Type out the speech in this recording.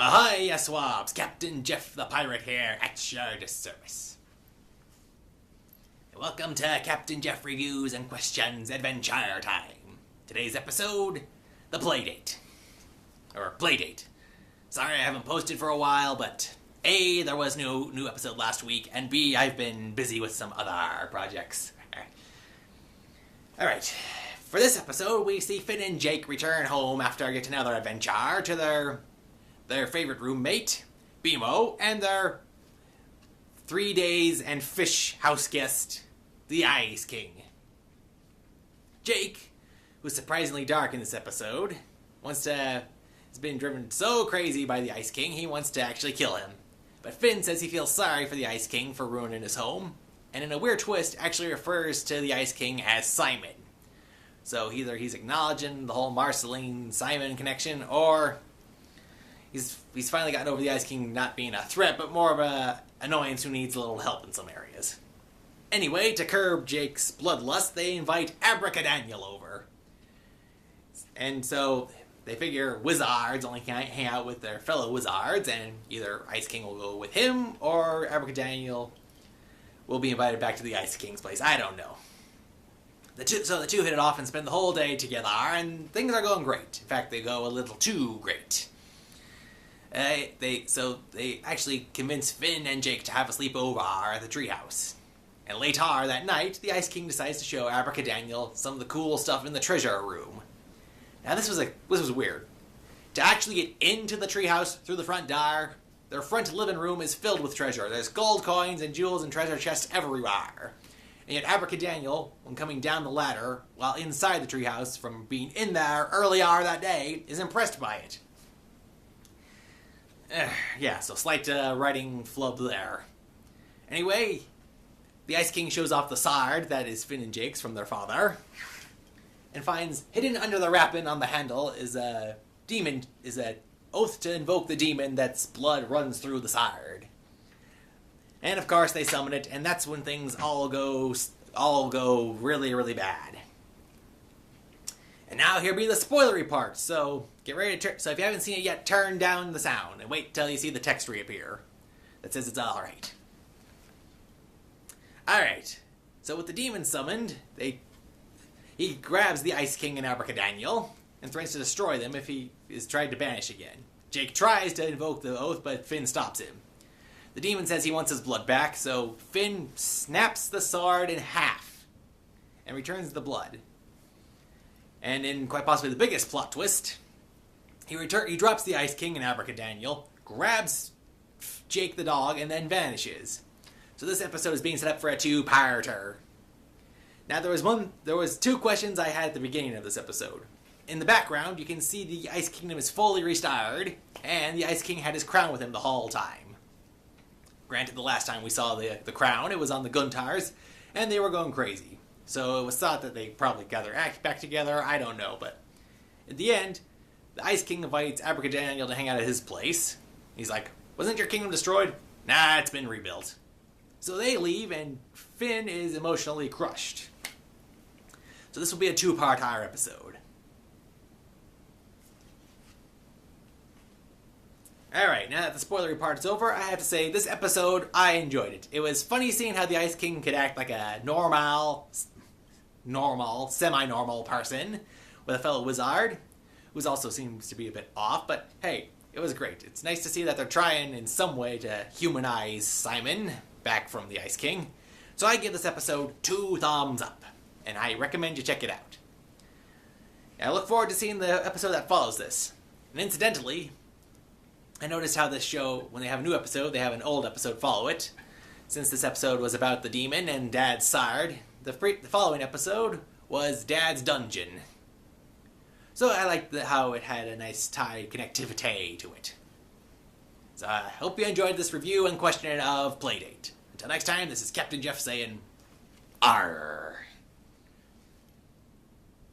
Ahoy, ya swabs! Captain Jeff the Pirate here at your service. Welcome to Captain Jeff Reviews and Questions Adventure Time. Today's episode, the Playdate. Or Playdate. Sorry I haven't posted for a while, but A, there was no new episode last week, and B, I've been busy with some other projects. Alright, for this episode, we see Finn and Jake return home after yet another adventure to their favorite roommate, BMO, and their 3 days and fish house guest, the Ice King. Jake, who's surprisingly dark in this episode, has been driven so crazy by the Ice King, he wants to actually kill him. But Finn says he feels sorry for the Ice King for ruining his home, and in a weird twist, actually refers to the Ice King as Simon. So either he's acknowledging the whole Marceline-Simon connection, or he's finally gotten over the Ice King not being a threat, but more of a annoyance who needs a little help in some areas. Anyway, to curb Jake's bloodlust, they invite Abracadaniel over. And so they figure wizards only can hang out with their fellow wizards, and either Ice King will go with him, or Abracadaniel will be invited back to the Ice King's place. I don't know. So the two hit it off and spend the whole day together, and things are going great. In fact, they go a little too great. They actually convince Finn and Jake to have a sleepover at the treehouse. And later that night, the Ice King decides to show Abracadaniel some of the cool stuff in the treasure room. Now this was weird. To actually get into the treehouse through the front door, their front living room is filled with treasure. There's gold coins and jewels and treasure chests everywhere. And yet Abracadaniel, when coming down the ladder while inside the treehouse from being in there earlier that day, is impressed by it. So slight writing flub there. Anyway, the Ice King shows off the sword that is Finn and Jake's from their father, and finds hidden under the wrapping on the handle is a oath to invoke the demon that's blood runs through the sword. And of course they summon it, and that's when things all go really, really bad. And now here be the spoilery part, so get ready to so if you haven't seen it yet, turn down the sound and wait till you see the text reappear that says it's alright. Alright, so with the demon summoned, he grabs the Ice King and Abracadaniel and threatens to destroy them if he is tried to banish again. Jake tries to invoke the oath, but Finn stops him. The demon says he wants his blood back, so Finn snaps the sword in half and returns the blood. And in quite possibly the biggest plot twist, he drops the Ice King and Abracadaniel, grabs Jake the dog, and then vanishes. So this episode is being set up for a two-parter. Now there was two questions I had at the beginning of this episode. In the background, you can see the Ice Kingdom is fully restored, and the Ice King had his crown with him the whole time. Granted, the last time we saw the crown, it was on the Guntars, and they were going crazy. So it was thought that they probably got their act back together, I don't know, but at the end, the Ice King invites Abracadaniel to hang out at his place. He's like, wasn't your kingdom destroyed? Nah, it's been rebuilt. So they leave, and Finn is emotionally crushed. So this will be a two-parter episode. Alright, now that the spoilery part is over, I have to say, this episode, I enjoyed it. It was funny seeing how the Ice King could act like a semi-normal person with a fellow wizard, who also seems to be a bit off, but hey, it was great. It's nice to see that they're trying in some way to humanize Simon back from the Ice King. So I give this episode 2 thumbs up, and I recommend you check it out. And I look forward to seeing the episode that follows this. And incidentally, I noticed how this show, when they have a new episode, they have an old episode follow it. Since this episode was about the demon and Dad's sword, the following episode was Dad's dungeon. So I liked how it had a nice tied connectivity to it. So I hope you enjoyed this review and questioning of Playdate. Until next time, this is Captain Jeff saying, Arr.